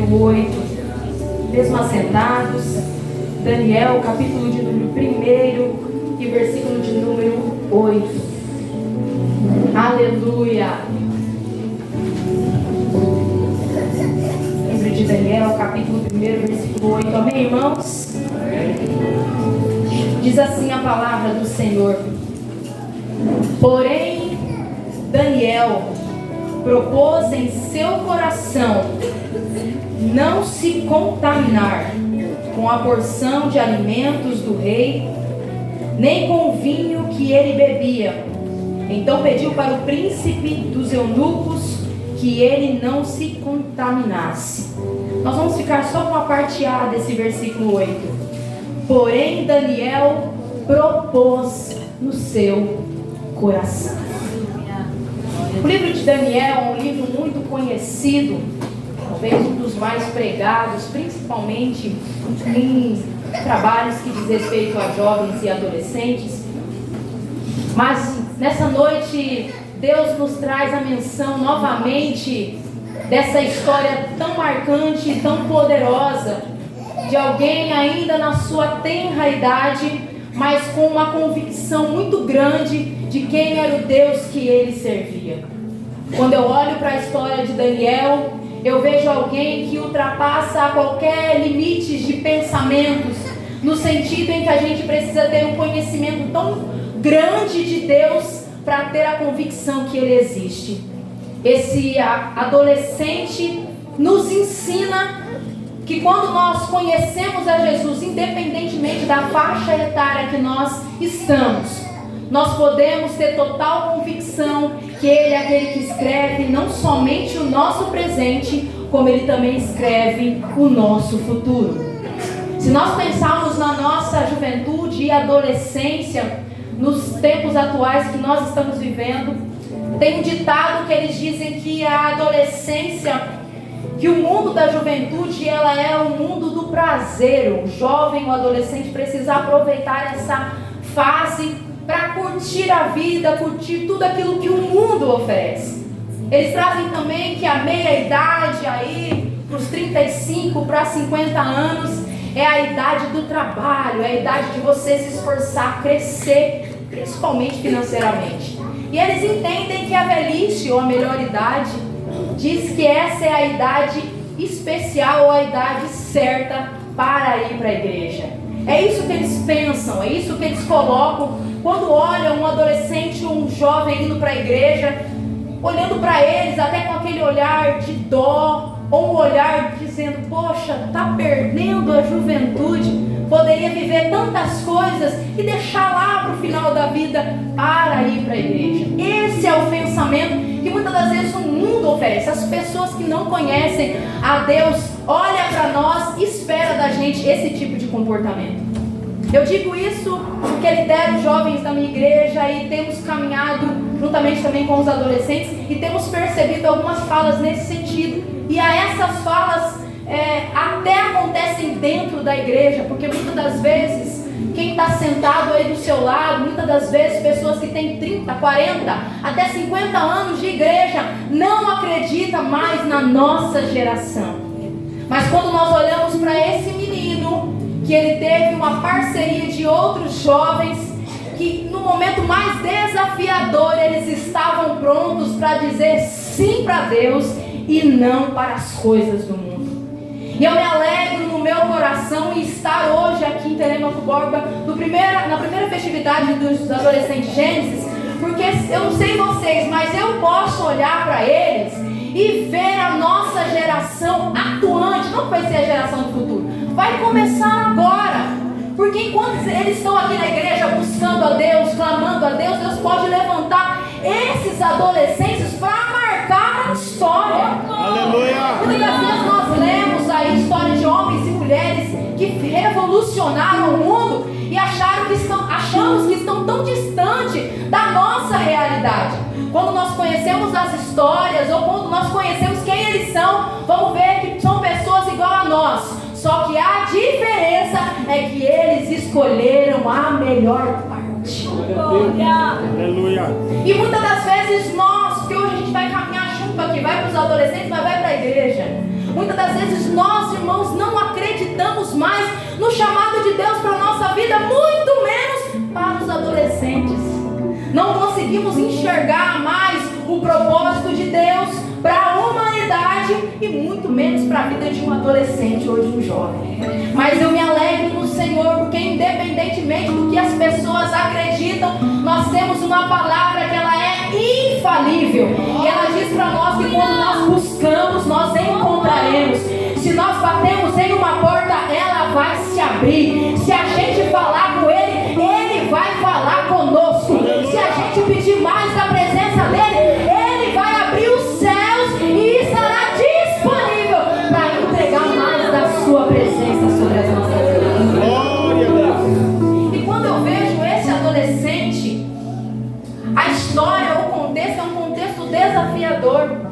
número 8. Mesmo assentados, Daniel, capítulo de número 1 e versículo de número 8. Aleluia! Livro de Daniel, capítulo 1, versículo 8. Amém, irmãos? Diz assim a palavra do Senhor: porém, Daniel propôs em seu coração não se contaminar com a porção de alimentos do rei, nem com o vinho que ele bebia. Então pediu para o príncipe dos eunucos que ele não se contaminasse. Nós vamos ficar só com a parte A desse versículo 8. Porém, Daniel propôs no seu coração. O livro de Daniel é um livro muito conhecido, talvez um dos mais pregados, principalmente em trabalhos que diz respeito a jovens e adolescentes. Mas nessa noite, Deus nos traz a menção novamente dessa história tão marcante e tão poderosa, de alguém ainda na sua tenra idade, mas com uma convicção muito grande de quem era o Deus que ele servia. Quando eu olho para a história de Daniel, eu vejo alguém que ultrapassa qualquer limite de pensamentos, no sentido em que a gente precisa ter um conhecimento tão grande de Deus para ter a convicção que ele existe. Esse adolescente nos ensina que quando nós conhecemos a Jesus, independentemente da faixa etária que nós estamos, nós podemos ter total convicção que Ele é aquele que escreve não somente o nosso presente, como Ele também escreve o nosso futuro. Se nós pensarmos na nossa juventude e adolescência, nos tempos atuais que nós estamos vivendo, tem um ditado que eles dizem que a adolescência, que o mundo da juventude, ela é o mundo do prazer. O jovem, o adolescente precisa aproveitar essa fase para curtir a vida, curtir tudo aquilo que o mundo oferece. Eles trazem também que a meia-idade aí, para os 35 para 50 anos, é a idade do trabalho, é a idade de você se esforçar, crescer, principalmente financeiramente. E eles entendem que a velhice, ou a melhor idade, diz que essa é a idade especial, ou a idade certa para ir para a igreja. É isso que eles pensam, é isso que eles colocam quando olham um adolescente ou um jovem indo para a igreja, olhando para eles até com aquele olhar de dó, ou um olhar dizendo: poxa, está perdendo a juventude, poderia viver tantas coisas e deixar lá para o final da vida para ir para a igreja. Esse é o pensamento que muitas das vezes o mundo oferece. As pessoas que não conhecem a Deus olham para nós e esperam da gente esse tipo de comportamento. Eu digo isso porque lidero jovens da minha igreja e temos caminhado juntamente também com os adolescentes e temos percebido algumas falas nesse sentido. E a essas falas até acontecem dentro da igreja, porque muitas das vezes quem está sentado aí do seu lado, muitas das vezes pessoas que têm 30, 40, até 50 anos de igreja, não acredita mais na nossa geração. Mas quando nós olhamos para esse menino, que ele teve uma parceria de outros jovens, que no momento mais desafiador eles estavam prontos para dizer sim para Deus e não para as coisas do mundo. E eu me alegro no meu coração em estar hoje aqui em Telêmaco Borba, na primeira festividade dos adolescentes Gênesis, porque eu não sei vocês, mas eu posso olhar para eles e ver a nossa geração atuante. Não vai ser a geração do futuro, vai começar agora, porque enquanto eles estão aqui na igreja buscando a Deus, clamando a Deus, Deus pode levantar esses adolescentes para marcar a história. Aleluia! Muitas das vezes nós lemos aí histórias de homens e mulheres que revolucionaram o mundo e achamos que estão tão distante da nossa realidade. Quando nós conhecemos as histórias, ou quando nós conhecemos quem eles são, vamos ver que são pessoas igual a nós. Só que a diferença é que eles escolheram a melhor parte. Aleluia! E muitas das vezes nós, que hoje a gente vai caminhar junto aqui, vai para os adolescentes, mas vai para a igreja. Muitas das vezes nós, irmãos, não acreditamos mais no chamado de Deus para a nossa vida, muito menos para os adolescentes. Não conseguimos enxergar mais o propósito de Deus para a humanidade e muito menos para a vida de um adolescente ou de um jovem. Mas eu me alegro no Senhor, porque independentemente do que as pessoas acreditam, nós temos uma palavra que ela é infalível. E ela diz para nós que quando nós buscamos, nós encontraremos. Se nós batemos em uma porta, ela vai se abrir. Se a gente falar com Ele, Ele vai falar conosco. Se a gente pedir mais da presença dEle, Ele vai abrir os céus e estará disponível para entregar mais da sua presença sobre as nossas vidas. Glória a Deus. E quando eu vejo esse adolescente, a história, o contexto é um contexto desafiador.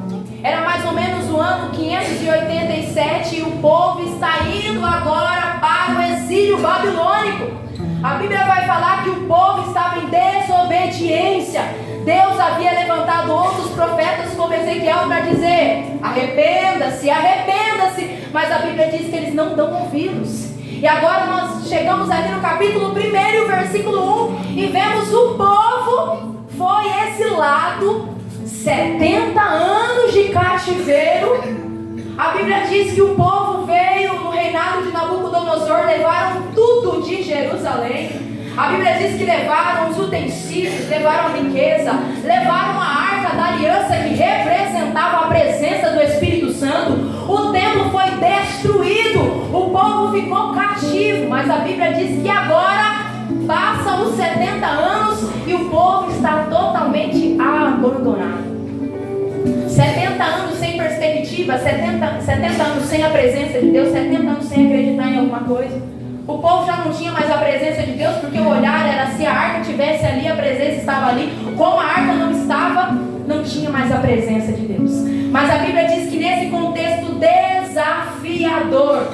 Era mais ou menos o ano 587 e o povo está indo agora para o exílio babilônico. A Bíblia vai falar que o povo estava em desobediência. Deus havia levantado outros profetas como Ezequiel para dizer: arrependa-se, arrependa-se. Mas a Bíblia diz que eles não dão ouvidos. E agora nós chegamos ali no capítulo 1 e o versículo 1 e vemos o povo foi exilado 70 anos de cativeiro. A Bíblia diz que o povo veio no reinado de Nabucodonosor, levaram tudo de Jerusalém. A Bíblia diz que levaram os utensílios, levaram a riqueza, levaram a arca da aliança que representava a presença do Espírito Santo. O templo foi destruído, o povo ficou cativo, mas a Bíblia diz que agora passam os 70 anos e o povo está totalmente abandonado. 70 anos sem perspectiva, 70 anos sem a presença de Deus, 70 anos sem acreditar em alguma coisa. O povo já não tinha mais a presença de Deus, porque o olhar era se a arca estivesse ali, a presença estava ali. Como a arca não estava, não tinha mais a presença de Deus. Mas a Bíblia diz que nesse contexto desafiador,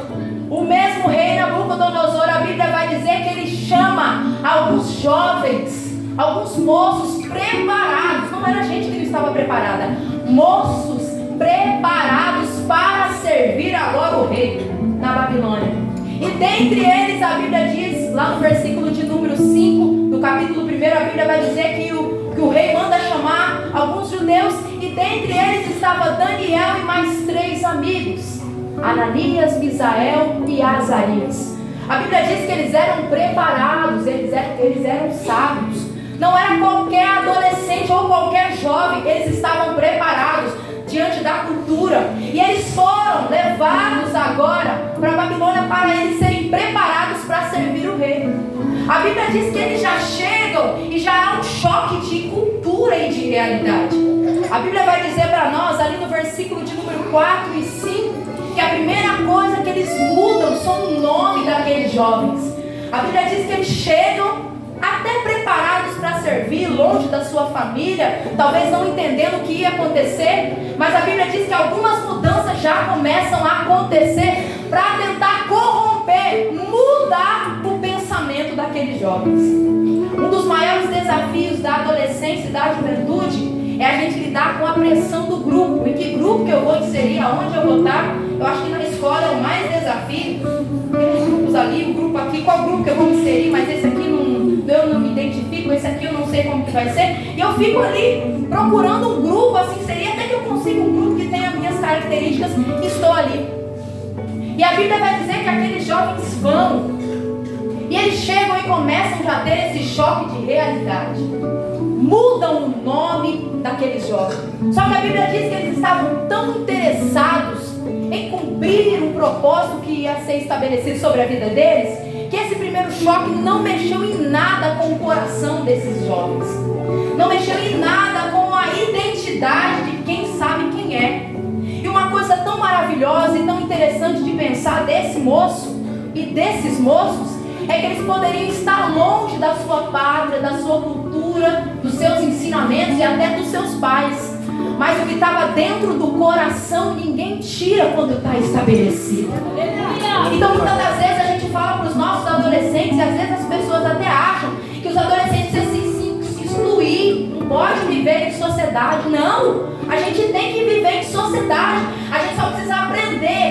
o mesmo rei Nabucodonosor, a Bíblia vai dizer que ele chama alguns jovens, alguns moços preparados. Não era gente que não estava preparada, moços preparados para servir agora o rei na Babilônia. E dentre eles a Bíblia diz, lá no versículo de número 5 do capítulo 1, a Bíblia vai dizer que o rei manda chamar alguns judeus, e dentre eles estava Daniel e mais 3 amigos, Ananias, Misael e Azarias. A Bíblia diz que eles eram preparados, eles eram sábios. Não era qualquer adolescente ou qualquer jovem, eles estavam preparados diante da cultura. E eles foram levados agora para a Babilônia para eles serem preparados para servir o rei. A Bíblia diz que eles já chegam e já há um choque de cultura e de realidade. A Bíblia vai dizer para nós, ali no versículo de número 4 e 5, que a primeira coisa que eles mudam são o nome daqueles jovens. A Bíblia diz que eles chegam até preparados para servir, longe da sua família, talvez não entendendo o que ia acontecer, mas a Bíblia diz que algumas mudanças já começam a acontecer para tentar corromper, mudar o pensamento daqueles jovens. Um dos maiores desafios da adolescência e da juventude é a gente lidar com a pressão do grupo. Em que grupo que eu vou inserir, aonde eu vou estar? Eu acho que na escola é o mais desafio. Tem os grupos ali, o grupo aqui, qual grupo que eu vou inserir, mas esse aqui eu não me identifico, esse aqui eu não sei como que vai ser. E eu fico ali procurando um grupo a se inserir, até que eu consigo um grupo que tenha as minhas características e estou ali. E a Bíblia vai dizer que aqueles jovens vão, e eles chegam e começam já a ter esse choque de realidade. Mudam o nome daqueles jovens. Só que a Bíblia diz que eles estavam tão interessados em cumprir um propósito que ia ser estabelecido sobre a vida deles, que esse primeiro choque não mexeu em nada com o coração desses jovens. Não mexeu em nada com a identidade de quem sabe quem é. E uma coisa tão maravilhosa e tão interessante de pensar desse moço e desses moços é que eles poderiam estar longe da sua pátria, da sua cultura, dos seus ensinamentos e até dos seus pais. Mas o que estava dentro do coração ninguém tira quando está estabelecido. Então muitas das vezes a gente fala para os nossos adolescentes, e às vezes as pessoas até acham que os adolescentes precisam se excluir, não pode viver em sociedade. Não, a gente tem que viver em sociedade. A gente só precisa aprender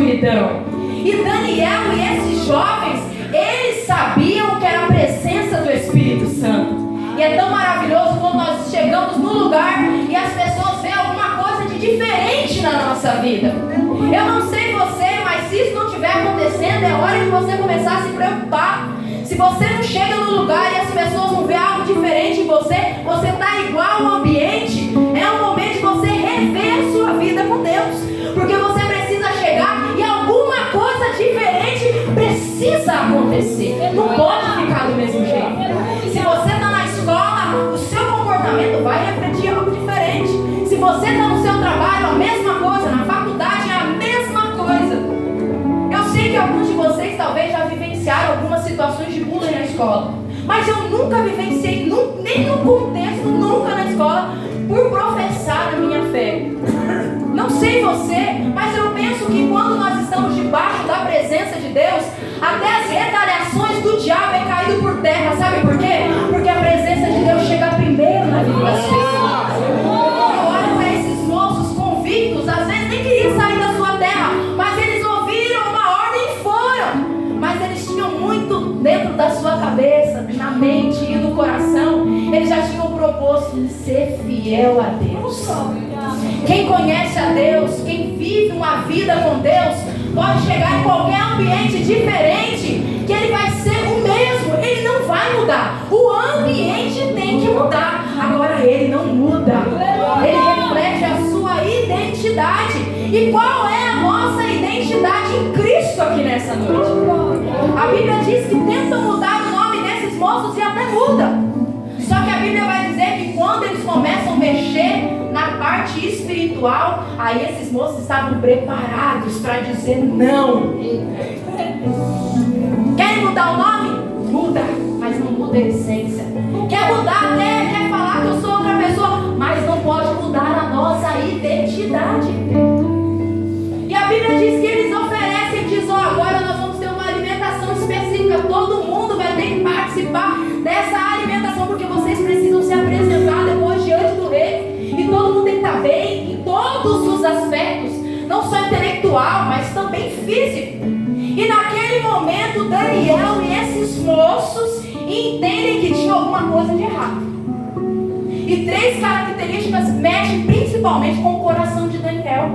escuridão. E Daniel e esses jovens, eles sabiam que era a presença do Espírito Santo. E é tão maravilhoso quando nós chegamos no lugar e as pessoas veem alguma coisa de diferente na nossa vida. Eu não sei você, mas se isso não estiver acontecendo, é hora de você começar a se preocupar. Se você não chega no lugar e as pessoas não veem algo diferente em você, você está igual ao ambiente, é o momento de você rever a sua vida com Deus. Porque você precisa chegar e alguma coisa diferente precisa acontecer. Não pode ficar do mesmo jeito. Se você está na escola, o seu comportamento vai refletir algo diferente. Se você está no seu trabalho, a mesma coisa. Na faculdade é a mesma coisa. Eu sei que alguns de vocês talvez já vivenciaram algumas situações de bullying na escola, mas eu nunca vivenciei, nem no contexto, nunca na escola, por professar a minha fé. Não sei você, mas eu penso que quando nós estamos debaixo da presença de Deus, até as retaliações do diabo é caído por terra. Sabe por quê? Porque a presença de Deus chega primeiro na vida das pessoas. Eu olho para esses moços convictos, às vezes nem queriam sair da sua terra, mas eles ouviram uma ordem e foram. Mas eles tinham muito dentro da sua cabeça, na mente e no coração. Eles já tinham proposto de ser fiel a Deus. Quem conhece a Deus, quem vive uma vida com Deus, pode chegar em qualquer ambiente diferente, que ele vai ser o mesmo, ele não vai mudar. O ambiente tem que mudar, agora ele não muda. Ele reflete a sua identidade. E qual é a nossa identidade em Cristo aqui nessa noite? A Bíblia diz que tentam mudar o nome desses moços e até muda. Só que a Bíblia vai dizer que quando eles começam a mexer na parte espiritual, aí esses moços estavam preparados para dizer não. Querem mudar o nome? Muda, mas não muda a essência. Quer mudar até, quer falar que eu sou outra pessoa, mas não pode mudar a nossa identidade. E a Bíblia diz que eles oferecem, diz, agora nós vamos ter uma alimentação específica, todo mundo vai ter que participar dessa alimentação, porque vocês precisam se apresentar depois diante do rei, e todo mundo tem que estar bem em todos os aspectos, não só intelectual, mas também físico. E naquele momento Daniel e esses moços entendem que tinha alguma coisa de errado. E 3 características mexem principalmente com o coração de Daniel.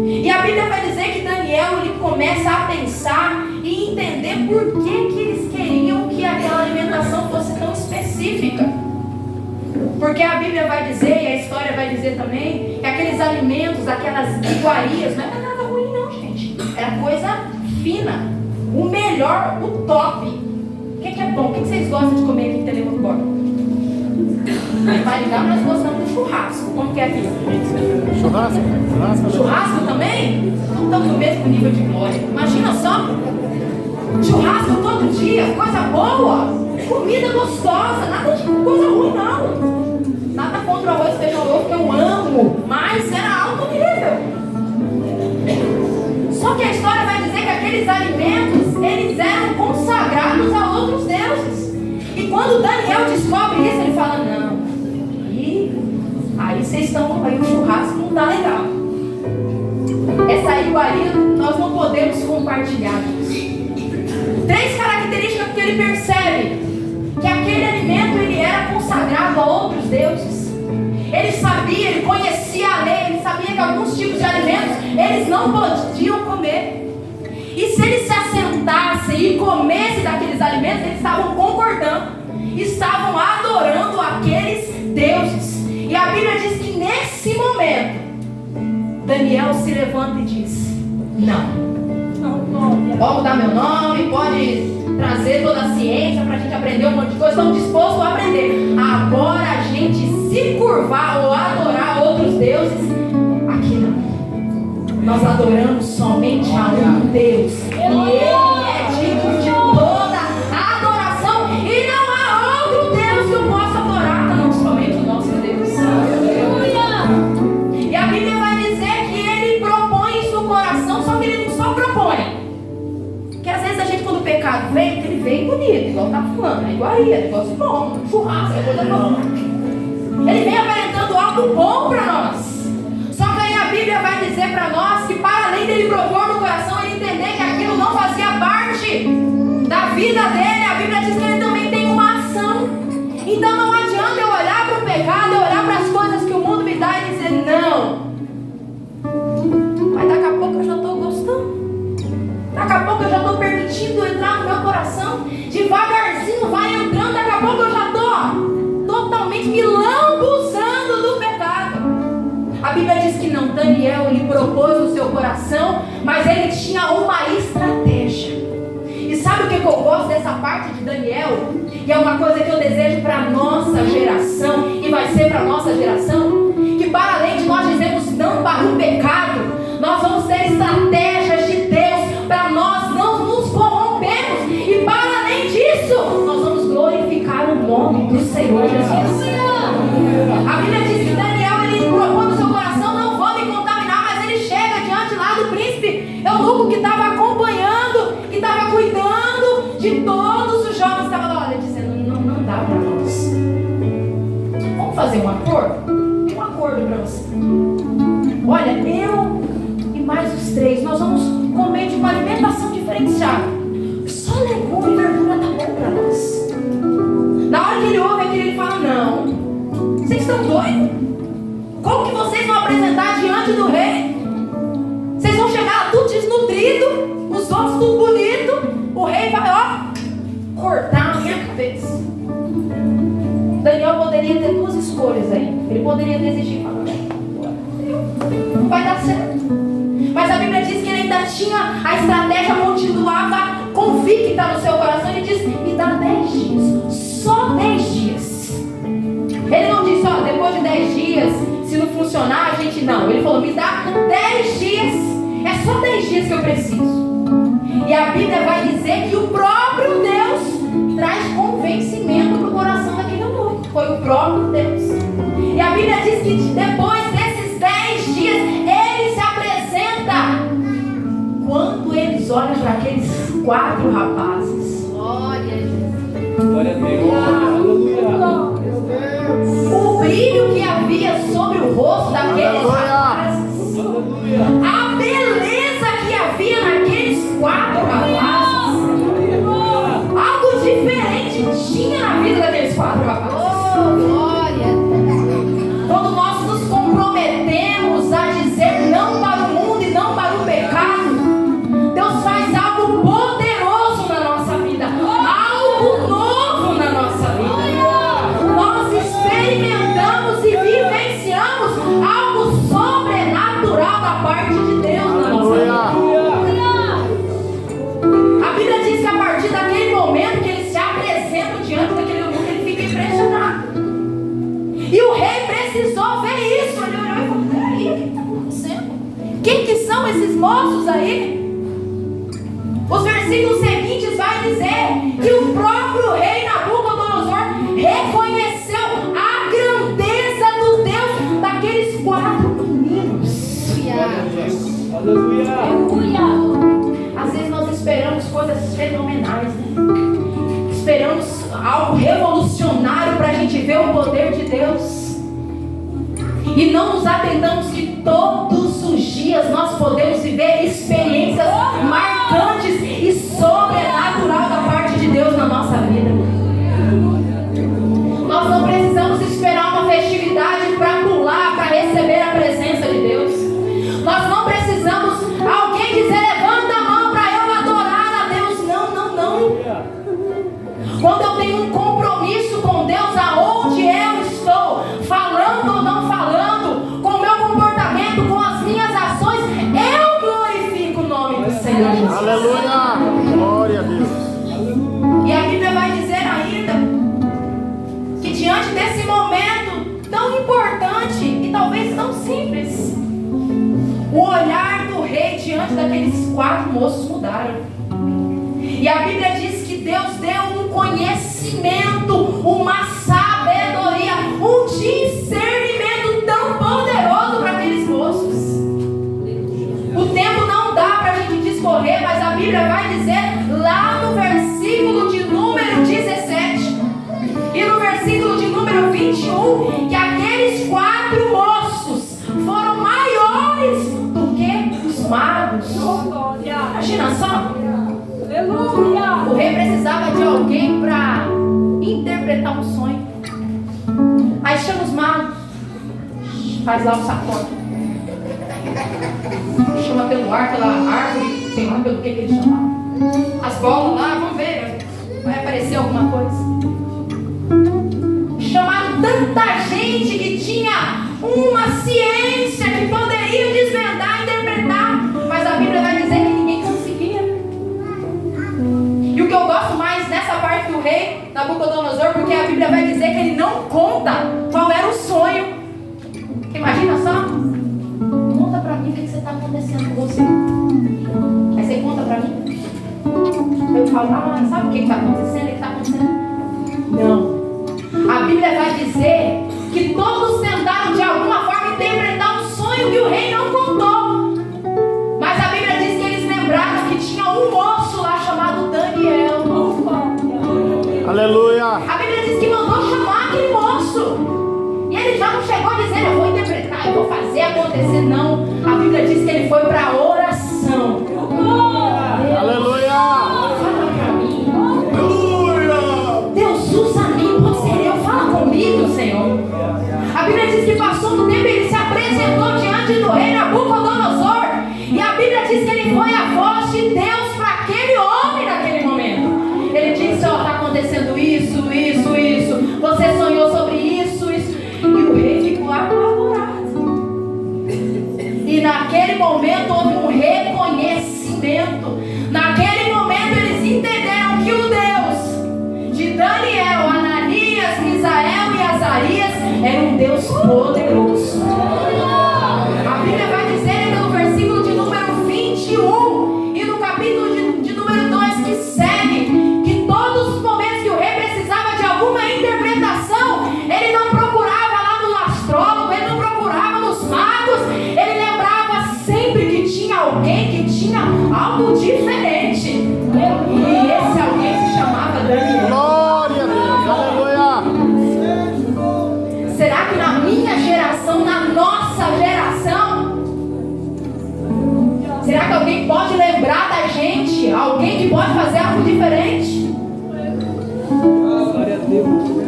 E a Bíblia vai dizer que Daniel ele começa a pensar e entender por que eles queriam que aquela alimentação fosse tão específica. Porque a Bíblia vai dizer, e a história vai dizer também, que aqueles alimentos, aquelas iguarias, não era nada ruim não, gente. Era coisa fina, o melhor, o top. O que é bom? O que vocês gostam de comer aqui em Telemocó? Vai ligar, nós gostamos de churrasco. Como que é aqui? Churrasco. Churrasco também? Não estamos no mesmo nível de glória. Imagina só. Churrasco todo dia, coisa boa. Comida gostosa, nada de coisa ruim não. Nada contra o arroz, feijão novo, que eu amo. Mas era alto nível. Só que a história vai dizer que aqueles alimentos, eles eram consagrados a outros deuses. E quando Daniel descobre isso, ele fala, não. Aí vocês estão, aí o churrasco não está legal. Essa iguaria nós não podemos compartilhar isso. 3 características que ele percebe: que aquele alimento ele era consagrado a outros deuses. Ele sabia, ele conhecia a lei, ele sabia que alguns tipos de alimentos eles não podiam comer. E se eles se assentassem e comessem daqueles alimentos, eles estavam concordando, estavam adorando aqueles deuses. E a Bíblia diz que nesse momento Daniel se levanta e diz: não. Pode mudar meu nome, pode trazer toda a ciência para a gente aprender um monte de coisa. Estamos dispostos a aprender. Agora a gente se curvar ou adorar outros deuses, aqui não. Nós adoramos somente a um Deus. E Ele é digno de toda a adoração. E não há outro Deus que eu possa adorar, não somente o nosso Deus. E a Bíblia vai dizer que ele propõe isso no coração, só que ele não só propõe. Porque às vezes a gente, quando o pecado vem, ele vem bonito, igual tá falando, é iguaria, negócio bom, churrasco, é coisa boa. Ele vem aparentando algo bom para nós. Só que aí a Bíblia vai dizer para nós que, para além dele propor no coração, ele vida dele, a Bíblia diz que ele também tem uma ação. Então não adianta eu olhar para o pecado, eu olhar para as coisas que o mundo me dá e dizer não. Mas daqui a pouco eu já estou gostando. Daqui a pouco eu já estou permitindo entrar no meu coração. Devagarzinho vai entrando, daqui a pouco eu já estou totalmente me lambuzando do pecado. A Bíblia diz que não, Daniel, ele propôs no seu coração, mas ele tinha uma estratégia. E sabe o que eu gosto dessa parte de Daniel? E é uma coisa que eu desejo para a nossa geração, e vai ser para a nossa geração, que para além de nós dizermos não para o pecado, nós vamos ter estratégias de Deus para nós não nos corrompermos. E para além disso, nós vamos glorificar o nome do Senhor Jesus. A Bíblia diz que Daniel, ele propõe no seu coração, não vou me contaminar, mas ele chega diante lá do príncipe eunuco que estava acompanhando, que estava cuidando de todos os jovens, estava lá, olha, dizendo, não dá para nós. Vamos fazer um acordo? Um acordo para você. Olha, eu e mais os 3, nós vamos comer de uma alimentação diferenciada. Só legume e verdura tá bom para nós. Na hora que ele ouve aquilo, ele fala, não, vocês estão doidos? Como que vocês vão apresentar diante do rei? Vocês vão chegar lá tudo desnutrido, os outros tudo bonito, o rei vai, ó, cortar a minha cabeça. Daniel poderia ter 2 escolhas aí. Ele poderia desistir e falar, não vai dar certo. Mas a Bíblia diz que ele ainda tinha, a estratégia continuava convicta no seu coração. Ele diz, me dá 10 dias, só 10 dias. Ele não disse, ó, depois de 10 dias, se não funcionar, a gente não. Ele falou, me dá 10 dias, é só 10 dias que eu preciso. E a Bíblia vai dizer que o próprio Deus traz convencimento para o coração daquele eunuco. Foi o próprio Deus. E a Bíblia diz que depois desses 10 dias, ele se apresenta. Quando eles olham para aqueles 4 rapazes, glória a Jesus. Glória a Deus. O brilho que havia sobre o rosto daqueles rapazes, a beleza que havia naqueles 4 rapazes, algo diferente tinha na vida daqueles 4 rapazes. Quando nós nos comprometemos a dizer não para o mundo e não para o pecado, Deus faz algo poderoso na nossa vida, algo novo na nossa vida. Nós experimentamos e vivenciamos algo sobrenatural da parte de Deus na nossa vida. A Bíblia diz que a partir daquele momento que eles se apresentam diante daquele eunuco, ele fica impressionado. E o rei precisou ver isso. Ele olhou e falou, peraí, o que está acontecendo? Quem que são esses moços aí? Os versículos seguintes vai dizer que o próprio rei Nabucodonosor reconheceu a grandeza do Deus daqueles 4 meninos. Aleluia. Às vezes nós esperamos coisas fenomenais, né? Esperamos algo revolucionário para a gente ver o poder de Deus. E não nos atentamos que todos os dias nós podemos viver experiências marcantes e sobrenatural da parte de Deus na nossa vida. Nós não precisamos esperar uma festividade para pular, para receber a presença de Deus. Nós não precisamos alguém dizer levanta a mão para eu adorar a Deus. Não. Quando eu tenho um compromisso com Deus, aonde eu estou, falando ou não falando, com o meu comportamento, com as minhas ações, eu glorifico o nome do Senhor Jesus. Aleluia! Glória a Deus. E a Bíblia vai dizer ainda que diante desse momento tão importante e talvez tão simples, o olhar do rei diante daqueles 4 moços mudaram. E a Bíblia diz que Deus deu um conhecimento, uma sabedoria, um discernimento tão poderoso para aqueles moços. O tempo não dá para a gente discorrer, mas a Bíblia vai dizer lá no versículo de número 17 e no versículo de número 21 que aqueles 4 moços foram maiores do que os magos. Imagina só. O rei precisava um sonho. Aí chama os magos, faz lá o sacode, chama pelo ar, pela árvore, sei lá pelo que ele chama. As bolas lá, vamos ver, vai aparecer alguma coisa. Chamaram tanta gente que tinha uma ciência que poderia desvendar, interpretar, mas a Bíblia vai dizer que ninguém conseguia. E o que eu gosto mais nessa parte do rei Nabucodonosor, porque a Bíblia vai dizer que ele não conta qual era o sonho. Imagina só, conta pra mim o que está acontecendo com você. Aí você conta pra mim. Eu falo, sabe o que está acontecendo? O que está acontecendo? Não. A Bíblia vai dizer que todos tentaram de alguma forma interpretar um sonho que o rei não contou. Mas a Bíblia diz que eles lembraram que tinha um moço lá chamado Daniel. Aleluia. A Bíblia diz que mandou chamar aquele moço. E ele já não chegou dizendo, eu vou interpretar, eu vou fazer acontecer. Não. A Bíblia diz que ele foi para a oração. Aleluia. Fala para mim. Aleluia. Deus usa a mim, pode ser eu. Fala comigo, Senhor. A Bíblia diz que passou um tempo e ele se apresentou diante do rei Nabucodonosor. E a Bíblia diz que ele foi a voz de Deus para aquele homem naquele momento. Ele disse, está acontecendo isso. Você sonhou sobre isso. E o rei ficou apavorado. E naquele momento houve um reconhecimento. Naquele momento eles entenderam que o Deus de Daniel, Ananias, Misael e Azarias era um Deus poderoso. A Bíblia vai dizer no versículo de número 21 e no capítulo de número 2 que segue, que todos os momentos que o rei precisava de alguma interpretação, ele não procurava lá no astrólogo, ele não procurava nos magos, ele lembrava sempre que tinha alguém que tinha algo diferente. E esse alguém se chamava Daniel. Glória a Deus. Aleluia. Será que na minha geração, na nossa geração, será que alguém pode lembrar da gente? Alguém que pode fazer algo diferente? Glória a Deus.